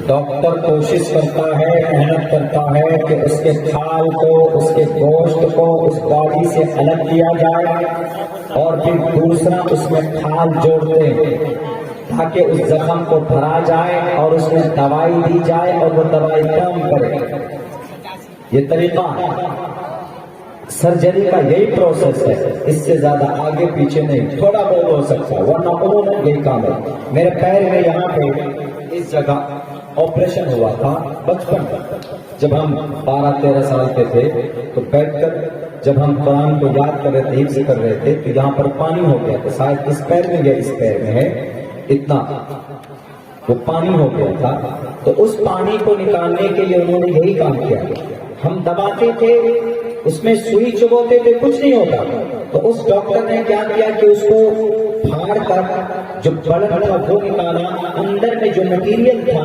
Doctor کوشش کرتا ہے، محنت کرتا ہے کہ اس کے کھال کو، اس کے گوشت کو اس باڈی سے الگ کیا جائے اور پھر دوسرا اس میں کھال جوڑتے ہیں تاکہ اس زخم کو بھرا جائے اور اس میں دوائی دی جائے اور وہ دوائی کام کرے۔ یہ طریقہ سرجری کا یہی پروسیس ہے، اس سے زیادہ آگے پیچھے نہیں، تھوڑا بہت ہو سکتا ہے ورنہ عموماً یہی کام ہے۔ میرے پیر میں یہاں پہ اس جگہ آپریشن ہوا تھا بچپن میں، جب ہم 12-13 سال کے تھے تو بیٹھ کر جب ہم قرآن کو یاد کر رہے تھے، حفظ کر رہے تھے، تو یہاں پر پانی ہو گیا تھا، شاید اس پیر میں یا اس پیر میں ہے، اتنا وہ پانی ہو گیا تھا۔ تو اس پانی کو نکالنے کے لیے انہوں نے یہی کام کیا، ہم دباتے تھے، اس میں سوئی چبوتے تھے، کچھ نہیں ہوتا۔ تو اس ڈاکٹر نے کیا کیا کہ اس کو پھاڑ کر جو بلڈ تھا وہ نکالا، اندر میں جو مٹیریل تھا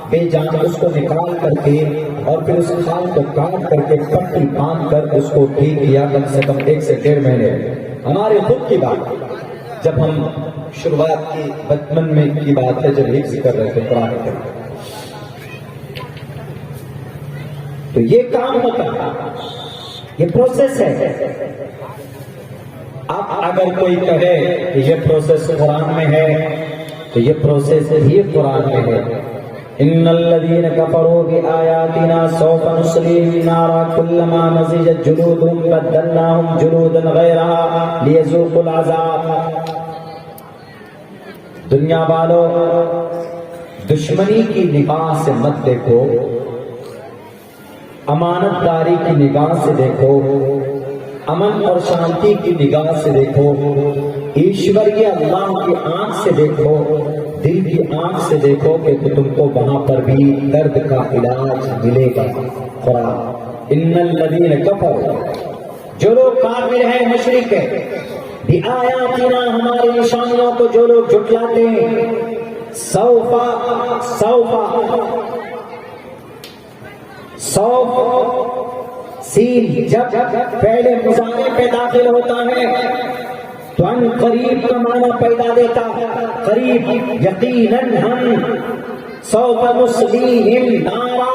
بے جان اس کو نکال کر کے اور پھر اس کھال کو کاٹ کر کے پٹی باندھ کر اس کو ٹھیک کیا، کم سے کم 1 سے 1.5 مہینے۔ ہمارے خود کی بات، جب ہم شروعات کی بچپن میں کی بات ہے، جب حفظ کر رہے تھے قرآن کریم، تو یہ کام ہوتا ہے، یہ پروسیس ہے۔ اب اگر کوئی کہے کہ یہ پروسیس قرآن میں ہے تو یہ پروسیس ہی قرآن میں ہے۔ ان الذين كفروا بآياتنا سوف نصليهم نارا كلما نضجت جلودهم بدلناهم جلودا غيرها ليذوقوا العذاب۔ دنیا والوں، دشمنی کی نگاہ سے مت دیکھو، امانت داری کی نگاہ سے دیکھو، امن اور شانتی کی نگاہ سے دیکھو، ایشوریہ اللہ کی آنکھ سے دیکھو، دل کی آنکھ سے دیکھو کہ تم کو وہاں پر بھی درد کا علاج ملے گا۔ قرآن ان الذین کفروا، جو لوگ کافر ہیں، مشرک ہیں، بآیاتنا ہماری نشانیوں کو جو لوگ جھٹلاتے ہیں، سوف سین جب پہلے مضارع پہ داخل ہوتا ہے تو ان قریب کا معنی پیدا دیتا ہے، قریب، یقیناً ہم سوف نصلیہم نارا،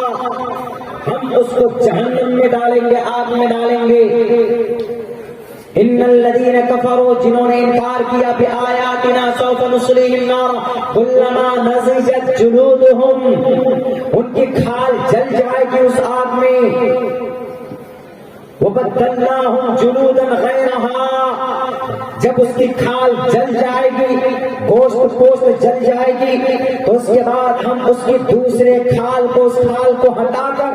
ہم اس کو جہنم میں ڈالیں گے، آگ میں ڈالیں گے۔ ان الذین کفروا، جنہوں نے انکار کیا، بآیاتنا سوف نصلیہم نارا کلما نضجت جلودہم، ان کی کھال جل جائے گی اس آگ میں، وبدلناہم جلودا غیرہا، جب اس کی کھال جل جائے گی، گوشت جل جائے گی، تو اس کے بعد ہم اس کی دوسرے کھال کو، اس کھال کو ہٹا کر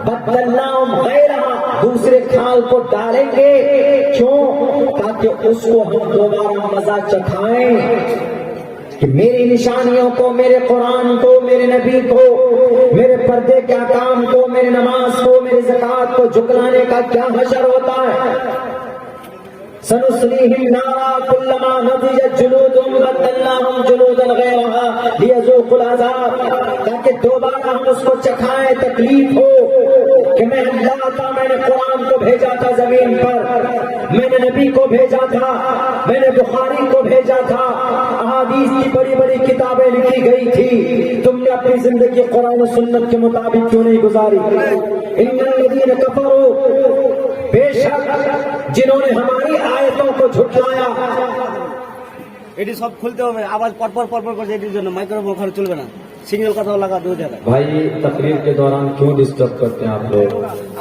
بدلناہم غیرہا، دوسرے کھال کو ڈالیں گے۔ کیوں؟ تاکہ اس کو ہم دوبارہ مزہ چکھائیں کہ میری نشانیوں کو، میرے قرآن کو، میرے نبی کو، میرے پردے کے احکام کو، میرے نماز کو، میرے زکوٰۃ کو جھکلانے کا کیا حشر ہوتا ہے۔ سنصلیہم نارا کلما نضجت جلودہم بدلناہم جلودا غیرہا لیذوقوا العذاب، تاکہ دوبارہ ہم اس کو چکھائیں، تکلیف ہو کہ میں اللہ تھا، میں نے قرآن کو بھیجا تھا زمین پر، میں نے نبی کو بھیجا تھا، میں نے بخاری کو بھیجا تھا، احادیث کی بڑی بڑی کتابیں لکھی گئی تھی، تم نے اپنی زندگی قرآن و سنت کے مطابق کیوں نہیں گزاری؟ ان الذین کفروا، بے شک جنہوں نے ہماری آیتوں کو جھٹلایا۔ এটি সব খুলতে হবে, আওয়াজ পরপর করছে, এটির জন্য মাইক্রোফোন ওখানে চলবে না, সিগন্যাল কথা লাগা দু জায়গায়। بھائی تقریر کے دوران کیوں ڈسٹرب کرتے ہیں آپ لوگ؟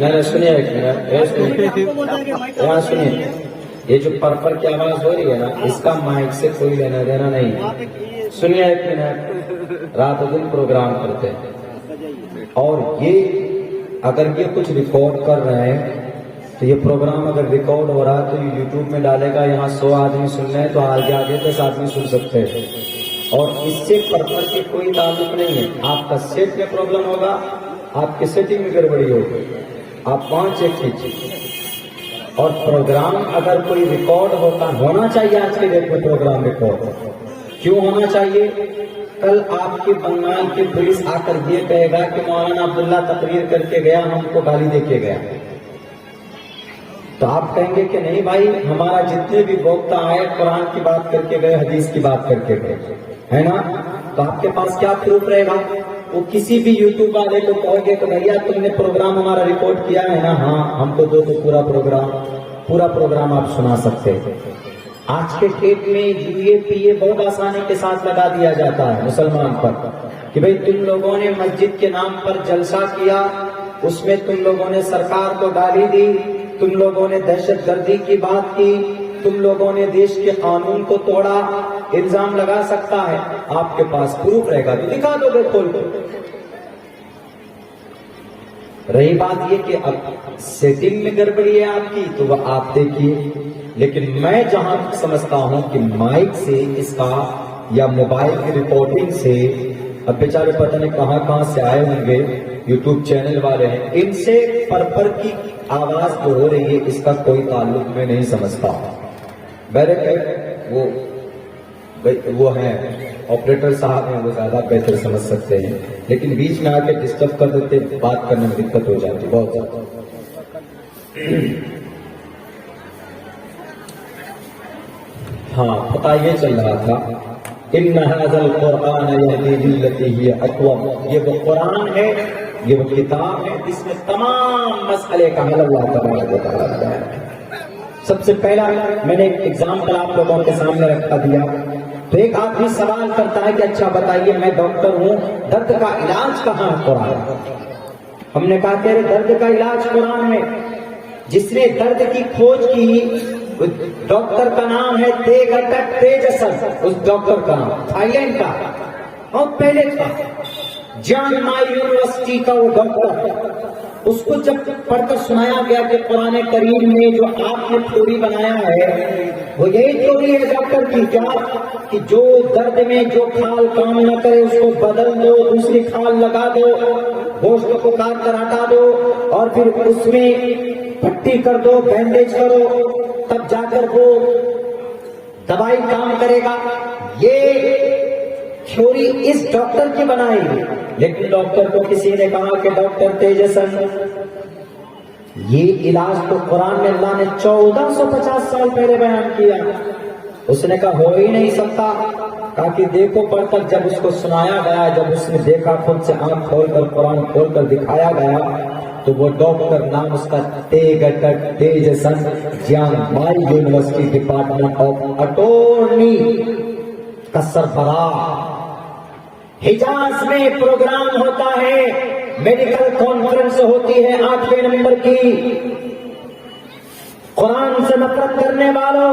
نہیں سنیے ایک منٹ، یہاں سنیے، یہ جو پرپر کی آواز ہو رہی ہے نا، اس کا مائک سے کوئی لینا دینا نہیں ہے۔ سنیے ایک منٹ، رات دن پروگرام کرتے ہیں اور یہ اگر یہ کچھ ریکارڈ کر رہے ہیں تو یہ پروگرام اگر ریکارڈ ہو رہا ہے تو یہ یوٹیوب میں ڈالے گا، یہاں 100 آدمی سن رہے ہیں تو آگے 10 آدمی سن سکتے ہیں، اور اس سے پرپر کی کوئی تعلق نہیں ہے۔ آپ کا سیٹ میں پرابلم ہوگا، آپ کی سیٹنگ میں گڑبڑی ہوگی، آپ وہاں چیک کیجیے۔ اور پروگرام اگر کوئی ریکارڈ ہونا چاہیے، آج کے ڈیٹ میں پروگرام ریکارڈ کیوں ہونا چاہیے؟ کل آپ کے بنگال کی پولیس آ کر یہ کہے گا کہ مولانا عبداللہ تقریر کر کے گیا، ہم کو گالی دے کے گیا، تو آپ کہیں گے کہ نہیں بھائی، ہمارا جتنے بھی وقت آئے قرآن کی بات کر کے گئے، حدیث کی بات کر کے گئے، ہے نا؟ تو آپ کے پاس کیا پروف رہے گا؟ وہ کسی بھی یوٹیوب والے کو کہو گے کہ بھیا تم نے پروگرام ہمارا ریکارڈ کیا ہے نا؟ ہاں، ہم کو دو تو پورا پروگرام آپ سنا سکتے ہیں۔ آج کے ڈیٹ میں UAPA بہت آسانی کے ساتھ لگا دیا جاتا ہے مسلمان پر کہ بھئی تم لوگوں نے مسجد کے نام پر جلسہ کیا، اس میں تم لوگوں نے سرکار کو گالی دی، تم لوگوں نے دہشت گردی کی بات کی، تم لوگوں نے دیش کے قانون کو توڑا، الزام لگا سکتا ہے۔ آپ کے پاس پروف رہے گا تو دکھا دو گے کھول کے۔ رہی بات یہ کہ اب سیٹنگ میں گڑبڑی ہے آپ کی تو وہ آپ دیکھیے، لیکن میں جہاں سمجھتا ہوں کہ مائک سے اس کا یا موبائل کی ریکارڈنگ سے، اب بیچارے پتہ نہیں کہاں سے آئے ہوں گے، یوٹیوب چینل والے ہیں، ان سے پر کی آواز جو ہو رہی ہے اس کا کوئی تعلق میں نہیں سمجھتا۔ وہ ہیں آپریٹر صاحب ہیں، وہ زیادہ بہتر سمجھ سکتے ہیں، لیکن بیچ میں آ کے ڈسٹرب کر دیتے، بات کرنے میں دقت ہو جاتی بہت زیادہ۔ ہاں، پتہ یہ چل رہا تھا ان ھذا القرآن یہدی للتی ہی اقوم، یہ وہ قرآن ہے، یہ وہ کتاب ہے جس میں تمام مسئلے کا حل اللہ تبارک و تعالیٰ بتایا ہے۔ سب سے پہلا میں نے ایک ایگزامپل آپ لوگوں کے سامنے رکھا دیا، تو ایک آدمی سوال کرتا ہے کہ اچھا بتائیے میں ڈاکٹر ہوں، درد کا علاج کہاں ہے قرآن؟ ہم نے کہا کہ درد کا علاج قرآن میں، جس نے درد کی کھوج کی ڈاکٹر کا نام ہے تیجسن، اس ڈاکٹر کا نام تھائی لینڈ کا، اور پہلے تھا جان مائی یونیورسٹی کا وہ ڈاکٹر۔ اس کو جب پڑھ کر سنایا گیا کہ قرآن کریم میں جو آپ نے تھیوری بنایا ہے وہ یہی تھیوری ہے ڈاکٹر کی، کیا کہ جو درد میں جو کھال کام نہ کرے اس کو بدل دو، دوسری کھال لگا دو، گوشت کو کاٹ کر ہٹا دو اور پھر اس میں پٹی کر دو، بینڈیج کرو، تب جا کر وہ دوائی کام کرے گا۔ یہ تھیوری اس ڈاکٹر کی بنائی، لیکن ڈاکٹر کو کسی نے کہا کہ ڈاکٹر تیجسن یہ علاج تو قرآن میں اللہ نے 1450 سال پہلے بیان کیا۔ اس نے کہا ہو ہی نہیں سکتا، کہا کہ دیکھو پڑھ کر، جب اس کو سنایا گیا، جب اس نے دیکھا خود سے آنکھ کھول کر قرآن کھول کر دکھایا گیا، تو وہ ڈاکٹر نام اس کا تیجسن، جان مائی یونیورسٹی ڈپارٹمنٹ آف اٹارنی کا سربراہ۔ حجاز میں پروگرام ہوتا ہے، میڈیکل کانفرنس ہوتی ہے 8ویں نمبر کی، قرآن سے نفرت کرنے والوں،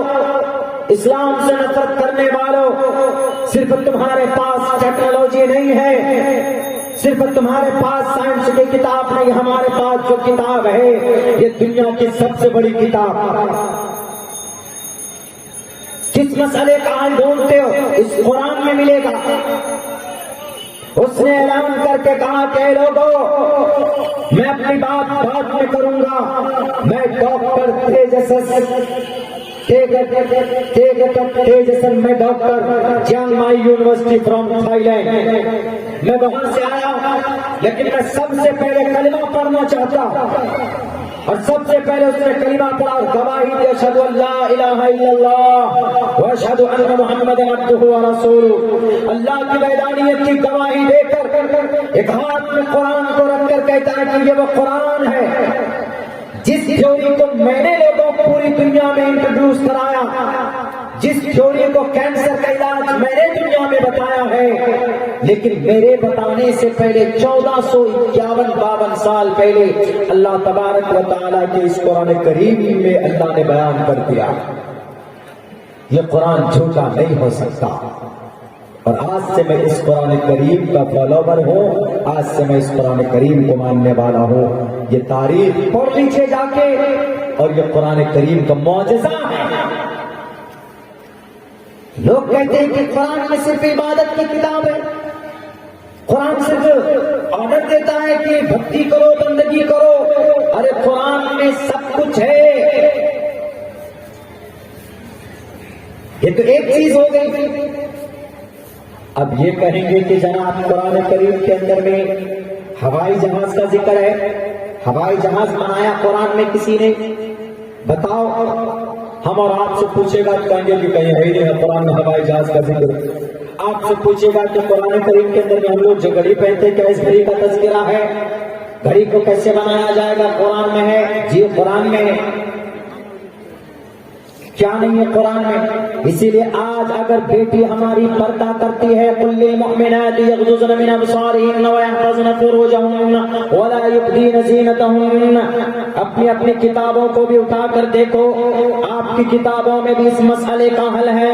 اسلام سے نفرت کرنے والوں، صرف تمہارے پاس ٹیکنالوجی نہیں ہے، صرف تمہارے پاس سائنس کی کتاب نہیں، ہمارے پاس جو کتاب ہے یہ دنیا کی سب سے بڑی کتاب۔ جس مسئلے کا حل ڈھونڈتے ہو اس قرآن میں ملے گا۔ اس نے اعلان کر کے کہا کہ لوگوں، میں اپنی بات بعد میں کروں گا، میں ڈاکٹر تیجسن، میں doctor Chiang my university from Thailand, میں وہاں سے آیا ہوں، لیکن میں سب سے پہلے کلمہ پڑھنا چاہتا ہوں۔ اور سب سے پہلے اس نے کلمہ پڑھا اور گواہی دی، اشہد ان لا الہ الا اللہ واشہد ان محمد عبدہ ورسولہ۔ اللہ کی وحدانیت کی گواہی دے کر ایک ہاتھ میں قرآن کو رکھ کر کہتا ہے کہ یہ وہ قرآن ہے جس تھیوری کو میں نے لوگوں کو پوری دنیا میں انٹروڈیوس کرایا، جس تھیوری کو کینسر کا علاج میں نے دنیا میں بتایا ہے، لیکن میرے بتانے سے پہلے 1451-52 سال پہلے اللہ تبارک و تعالیٰ کے اس قرآن کریم میں اللہ نے بیان کر دیا۔ یہ قرآن جھوٹا نہیں ہو سکتا، اور آج سے میں اس قرآن کریم کا فالوور ہوں، آج سے میں اس قرآن کریم کو ماننے والا ہوں۔ یہ تاریخ پڑھ لیجیے جا کے، اور یہ قرآن کریم کا معجزہ ہے۔ لوگ کہتے ہیں کہ قرآن میں صرف عبادت کی کتاب ہے، قرآن صرف آرڈر دیتا ہے کہ بھکتی کرو، بندگی کرو۔ ارے قرآن میں سب کچھ ہے، یہ تو ایک چیز ہو گئی. اب یہ کہیں گے کہ جناب قرآن کریم کے اندر میں ہوائی جہاز کا ذکر ہے. ہوائی جہاز بنایا قرآن میں کسی نے؟ بتاؤ. ہم اور آپ سے پوچھے گا تو کہیں گے کہ کہیں ہے ہی نہیں قرآن میں ہوائی جہاز کا ذکر. آپ سے پوچھے گا کہ قرآن کریم کے اندر میں ہم لوگ جو گھڑی پہنتے کیا اس گھڑی کا تذکرہ ہے؟ گھڑی کو کیسے بنایا جائے گا؟ قرآن میں ہے. جی قرآن میں ہے. کیا نہیں ہے قرآن میں؟ اسی لیے آج اگر بیٹی ہماری پردہ کرتی ہے قل للمؤمنات یغضضن من ابصارهن ويحفظن فروجهن ولا يبدين زینتهن. اپنی اپنی کتابوں کو بھی اٹھا کر دیکھو. آپ کی کتابوں میں بھی اس مسئلے کا حل ہے.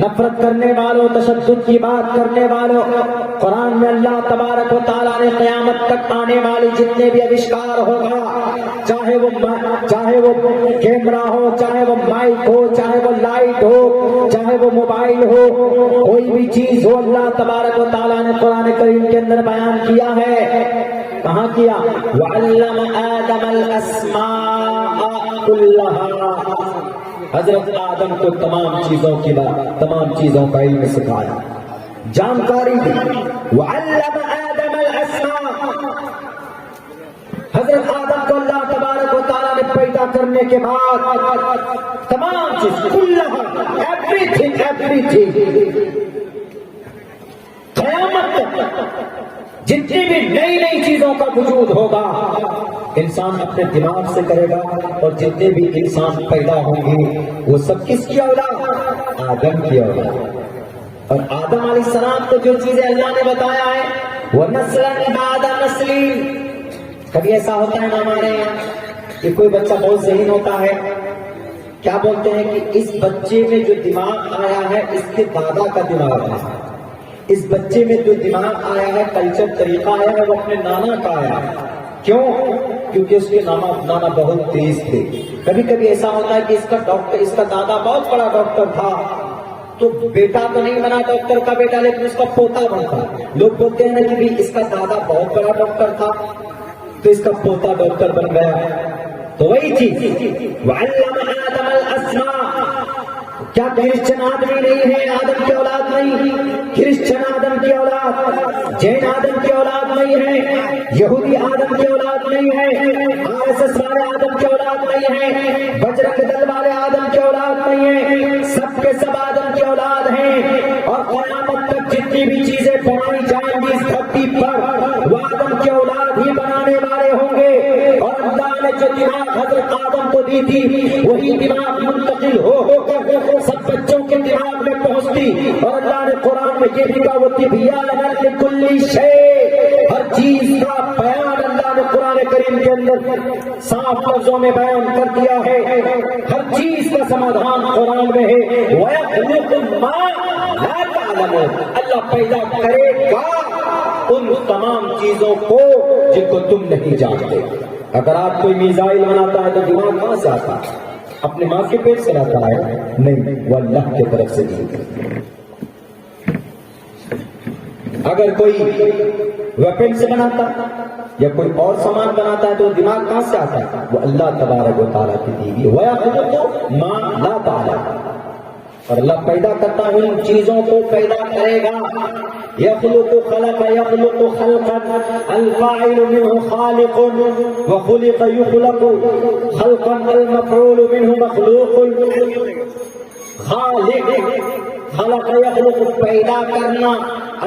نفرت کرنے والوں، تشدد کی بات کرنے والوں، قرآن میں اللہ تبارک و تعالیٰ نے قیامت تک آنے والی جتنے بھی آوشکار ہوگا، چاہے وہ کیمرہ ہو، چاہے وہ مائک ہو، چاہے وہ لائٹ ہو، چاہے وہ موبائل ہو، کوئی بھی چیز ہو، اللہ تبارک و تعالیٰ نے قرآن کریم کے اندر بیان کیا ہے. کہاں کیا؟ وَعَلَّمَ آدَمَ الْأَسْمَاءَ كُلَّهَا. حضرت آدم کو تمام چیزوں کا علم سکھایا، جانکاری دی. وَعَلَّمَ آدَمَ الْأَسْمَاءَ. حضرت آدم کو اللہ تبارک و تعالیٰ نے پیدا کرنے کے بعد تمام چیز کلها everything قیامت تک جتنی بھی نئی چیزوں کا وجود ہوگا انسان اپنے دماغ سے کرے گا. اور جتنے بھی انسان پیدا ہوں گے وہ سب کس کی اولاد؟ آدم کی اولاد. اور آدم علیہ السلام کو جو چیزیں اللہ نے بتایا ہے وہ نسلاً بعد نسلی. کبھی ایسا ہوتا ہے نا ہمارے یہاں کہ کوئی بچہ بہت ذہین ہوتا ہے، کیا بولتے ہیں کہ اس بچے میں جو دماغ آیا ہے اس کے دادا کا دماغ ہے. اس بچے میں جو دماغ آیا ہے، کلچر طریقہ آیا ہے، وہ اپنے نانا کا آیا ہے. کیوں؟ کیونکہ اس کے نانا بہت تیز تھے. کبھی کبھی ایسا ہوتا ہے کہ اس کا دادا بہت بڑا ڈاکٹر تھا تو بیٹا تو نہیں بنا ڈاکٹر کا بیٹا، لیکن اس کا پوتا بنتا. لوگ بولتے ہیں نا کہ اس کا دادا بہت بڑا ڈاکٹر تھا تو اس کا پوتا ڈاکٹر بن گیا. تو وہی چیز وَعَلَّمَ آدَمَ الْأَسْمَاءَ. کیا کرسچن آدمی نہیں ہے؟ آدم کی اولاد نہیں. کرسچن آدم کی اولاد، جین آدم کی اولاد نہیں ہے، یہودی آدم کی اولاد نہیں ہے، RSS والے آدم کی اولاد نہیں ہے، بجرنگ دل والے آدم کی اولاد نہیں ہے. سب کے سب آدم کی اولاد ہیں. اور قیامت تک جتنی بھی چیزیں بنائی جائیں گی اس دھرتی پر وہ آدم کی اولاد ہی بنانے والے ہوں گے. اور اللہ نے جو دماغ حضرت آدم کو دی تھی وہی دماغ منتقل ہو کر سب بچوں کے دماغ میں پہنچتی. اور اللہ نے قرآن میں یہ بھی کہا وہ تبیان لکل شیء. ہر چیز کا بیان اللہ نے قرآن کریم کے اندر صاف لفظوں میں بیان کر دیا ہے. ہر چیز کا سمادھان قرآن میں ہے. وَيَخْلُقُ مَا لَا تَعْلَمُونَ. اللہ پیدا کرے گا ان تمام چیزوں کو جن کو تم نہیں جانتے. اگر آپ کوئی میزائل بناتا ہے تو دماغ کہاں سے آتا ہے؟ اپنے ماں کے پیٹ سے آتا ہے؟ نہیں، وہ اللہ کی طرف سے نہیں. اگر کوئی ویپن سے بناتا یا کوئی اور سامان بناتا ہے تو دماغ کہاں سے آتا ہے؟ وہ اللہ تبارک و تعالیٰ کی دی ہوئی. وَيَخْلُقُ مَا لَا تَعْلَمُونَ. اور اللہ پیدا کرتا ہے ان چیزوں کو پیدا کرے گا. يخلق خلق يخلق خلقا الفاعل منه خالق وخلق يخلق خلقا المفعول منه مخلوق. خالق خلق یخلق پیدا کرنا،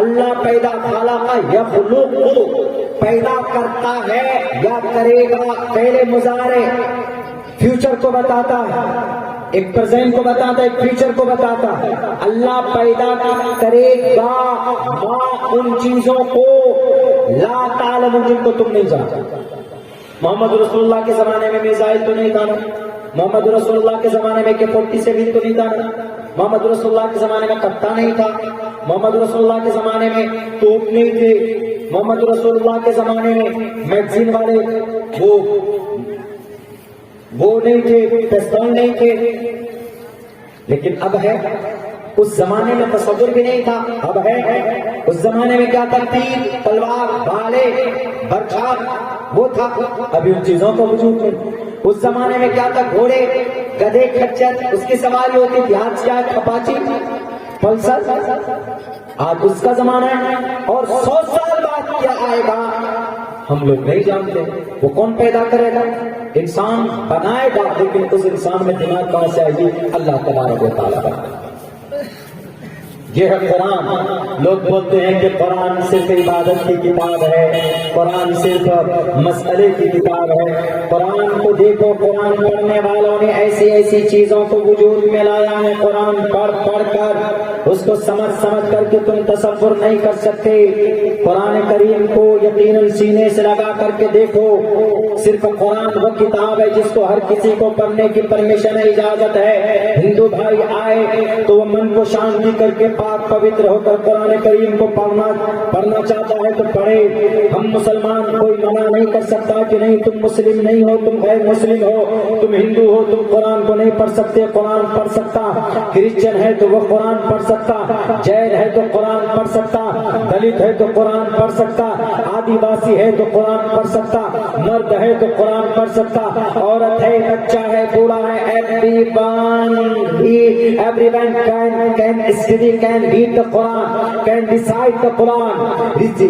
اللہ پیدا خلق یخلق پیدا کرتا ہے یا کرے گا. پہلے مضارع فیوچر کو بتاتا ہے، ایک پریزنٹ کو بتاتا ہے، ایک فیوچر کو بتاتا ہے. اللہ پیدا کرے گا ما ان چیزوں کو لا تعلمون جن کو تم نہیں جانتے. محمد رسول اللہ کے زمانے میں میزائل تو نہیں تھا، محمد رسول اللہ کے زمانے میں AK-47 تو نہیں تھا، محمد رسول اللہ کے زمانے میں کٹا نہیں تھا، محمد رسول اللہ کے زمانے میں توپ نہیں تھے، محمد رسول اللہ کے زمانے میں میگزین والے وہ نہیں تھے، پستول نہیں تھے. لیکن اب ہے. اس زمانے میں تصور بھی نہیں تھا، اب ہے. اس زمانے میں کیا تھا؟ تیر، تلوار، بھالے، برچھا وہ تھا. ابھی ان چیزوں کا وجود نہیں. اس زمانے میں کیا تھا؟ گھوڑے، گدھے کھچر اس کی سواری ہوتی تھی، آج کیا ہے اپاچی پلسر، آج اس کا زمانہ ہے، اور 100 سال بعد کیا آئے گا ہم لوگ نہیں جانتے۔ وہ کون پیدا کرے گا؟ انسان بنائے گا، لیکن اس انسان میں دماغ کہاں سے آئے گی؟ اللہ تبارک و تعالیٰ کا۔ یہ ہے قرآن۔ لوگ بولتے ہیں کہ قرآن صرف عبادت کی کتاب ہے، قرآن صرف مسئلے کی کتاب ہے۔ قرآن کو دیکھو، قرآن پڑھنے والوں نے ایسی ایسی چیزوں کو وجود میں لایا ہے، قرآن پڑھ پڑھ کر اس کو سمجھ سمجھ کر کے تم تصور نہیں کر سکتے۔ قرآن کریم کو یقیناً سینے سے لگا کر کے دیکھو، صرف قرآن وہ کتاب ہے جس کو ہر کسی کو پڑھنے کی پرمیشن ہے، اجازت ہے۔ ہندو بھائی آئے تو وہ من کو شانتی کر کے پاک پوتر ہو کر قرآن کریم کو پڑھنا چاہتا ہے تو پڑھے۔ ہم مسلمان کوئی منع نہیں کر سکتا کہ نہیں تم مسلم نہیں ہو، تم غیر مسلم ہو، تم ہندو ہو، تم قرآن کو نہیں پڑھ سکتے۔ قرآن پڑھ سکتا، کرسچن ہے تو وہ قرآن پڑھ سکتا، جین ہے تو قرآن پڑھ سکتا، دلت ہے تو قرآن پڑھ سکتا، آدی واسی ہے تو قرآن پڑھ سکتا، مرد ہے تو قرآن پڑھ سکتا، عورت ہے، بچہ ہے، بوڑھا ہے، everyone can study, can read the Quran, can recite the Quran.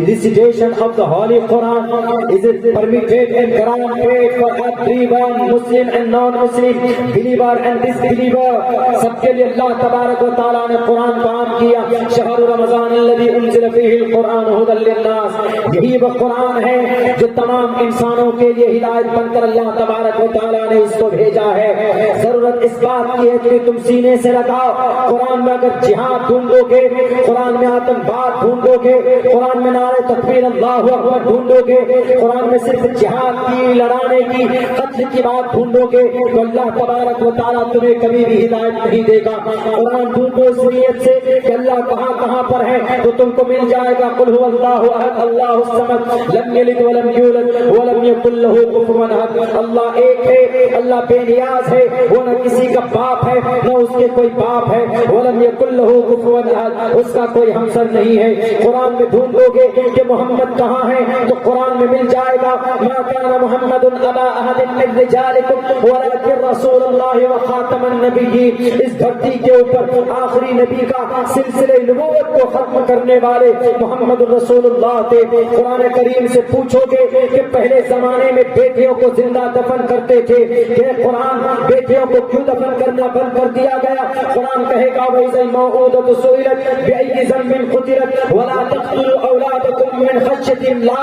Recitation of the Holy Quran is permitted and granted for everyone, Muslim and non-Muslim, believer and disbeliever. سب کے لیے اللہ تبارک و تعالیٰ نے قرآن کو عام کیا۔ شہر رمضان الذی انزل فیہ القرآن ھدی للناس، یہی وہ قرآن ہے جو تمام انسانوں کے لیے ہدایت بن کر اللہ تبارک و تعالیٰ نے اس کو بھیجا ہے۔ ضرورت اس بات کی ہے کہ تم سینے سے لگاؤ، قرآن میں اگر جہاد ڈھونڈو گے، قرآن میں آتنکواد ڈھونڈو گے، قرآن میں نعرہ تکبیر اللہ اکبر ڈھونڈو گے، قرآن میں صرف جہاد کی، لڑانے کی، قتل کی بات ڈھونڈو گے تو اللہ تبارک و تعالیٰ تمہیں کبھی بھی ہدایت نہیں دے گا۔ قرآن ڈھونڈو اس نیت سے کہ اللہ کہاں کہاں پر ہے تو تم کو مل جائے گا۔ قل هو اللہ احد اللہ الصمد لم یلد ولم یولد ولم یکن له کفوا احد۔ اللہ ایک ہے، اللہ بے نیاز ہے، وہ نہ کسی کا باپ ہے نہ اس کے کوئی باپ ہے، ولم یکن له کفوا احد، اس کا کوئی ہمسر نہیں ہے۔ قرآن میں ڈھونڈو گے کہ محمد کہاں ہے تو قرآن میں مل جائے گا۔ ما کان محمد ابا احد من رجالکم ولکن رسول اللہ وخاتم النبیین۔ اس دھرتی کے اوپر آخری نبی کا سلسلہ نبوت کو ختم کرنے والے محمد رسول اللہ تھے۔ قرآن کریم سے پوچھو گے کہ پہلے زمانے میں بیٹیوں کو زندہ دفن کرتے تھے، کہ قرآن بیٹیوں کو کیوں دفن کرنا بند کر دیا گیا؟ قرآن کہے گا وَإِذَا الْمَوْءُودَةُ سُئِلَتْ بِأَيِّ ذَنبٍ قُتِلَتْ وَلَا تَقْتُلُوا أَوْلَادَكُمْ مِنْ خَشْيَةِ اللَّهِ۔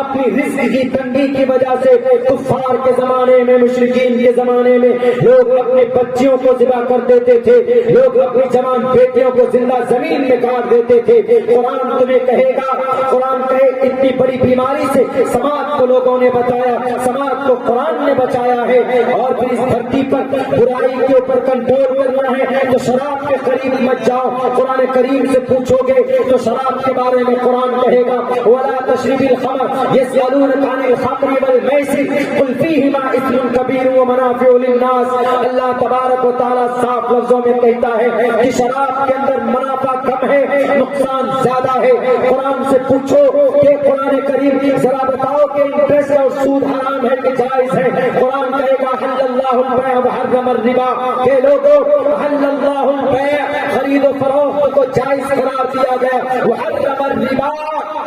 اپنی رزق کی تنگی کی وجہ سے کفار کے زمانے میں، مشرکین کے زمانے میں لوگ اپنے بچیوں کو ذبح کر دیتے تھے، لوگ اپنی جوان بیٹیوں کو زندہ زمین میں کاٹ دیتے تھے۔ قرآن تمہیں کہے گا، قرآن کہے اتنی بڑی بیماری سے سماج کو لوگوں نے بچایا، سماج کو قرآن نے بچایا ہے۔ اور پھر اس دھرتی پر برائی کے اوپر کنٹرول کرنا ہے تو شراب کے قریب مت جاؤ۔ قرآن کریم سے پوچھو گے تو شراب کے بارے میں قرآن کہے گا وَلَا تَشْرِبِ الْخَمْرَ يَسْأَلُونَكَ عَنِ الْخَمْرِ وَالْمَيْسِرِ قُلْ فِيهِمَا إِثْمٌ كَبِيرٌ وَمَنَافِعُ لِلنَّاسِ۔ اللہ تبارک و تعالیٰ صاف لفظوں میں کہتا ہے کہ شراب کے اندر منافع کم ہے، نقصان زیادہ ہے۔ قرآن سے پوچھو کہ قرآن کریم ذرا بتاؤ کہ انٹرسٹ اور سود حرام ہے کہ جائز ہے؟ قرآن کہے گا حل اللہ البیع وحرم الربا، کہ لوگوں حل اللہ البیع، خرید و فروخت کو جائز قرار دیا گیا، وحرم الربا،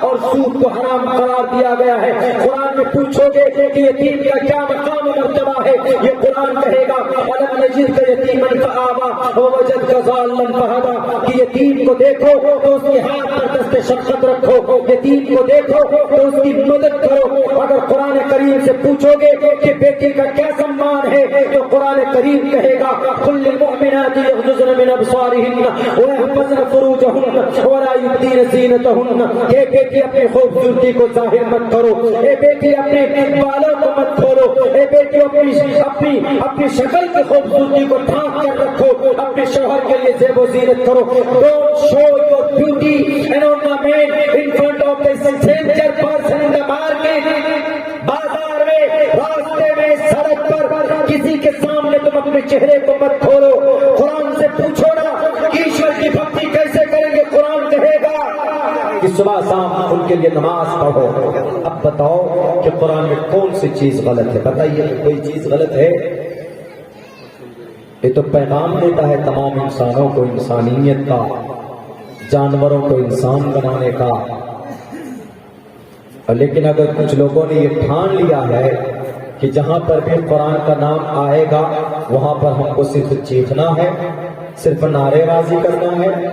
اور سود کو حرام قرار دیا گیا ہے۔ قرآن میں پوچھو گے کہ یتیم کا کیا مقام و مرتبہ ہے؟ یہ قرآن کہے گا الم نجدک یتیما فآویٰ ووجدک ضالا فہدیٰ، کہ یتیم کو دیکھو تو اس کے ہاتھ پر دست شفقت رکھو، یتیم کو دیکھو تو اس کی مدد کرو۔ اگر قرآن کریم سے پوچھو گے کہ بیٹی کا کیا سمان ہے تو قرآن کریم کہے گا قل للمؤمنات یغضضن من ابصارهن ويحفظن فروجهن ولا يبدين زینتهن، کہ بیٹی اپنی خوبصورتی کو ظاہر مت کرو، اے بیٹی اپنے بالوں کو مت کھولو، اے بیٹی اپنی شکل کی خوبصورتی کو ڈھانپ کر رکھو، اپنے شوہر کے لیے زیب و زینت کرو۔ Don't show your beauty and ornament in front of the stranger person in the market۔ بازار میں، راستے میں، سڑک پر کسی کے سامنے تم اپنے چہرے کو مت کھولو۔ قرآن سے پوچھو نا ایشور کی بھکتی کیسے کریں گے؟ قرآن کہے گا کہ صبح شام ان کے لیے نماز پڑھو۔ اب بتاؤ کہ قرآن میں کون سی چیز غلط ہے؟ بتائیے کوئی چیز غلط ہے؟ یہ تو پیغام دیتا ہے تمام انسانوں کو انسانیت کا، جانوروں کو انسان بنانے کا۔ لیکن اگر کچھ لوگوں نے یہ ٹھان لیا ہے کہ جہاں پر بھی قرآن کا نام آئے گا وہاں پر ہم کو صرف چیخنا ہے، صرف نعرے بازی کرنا ہے،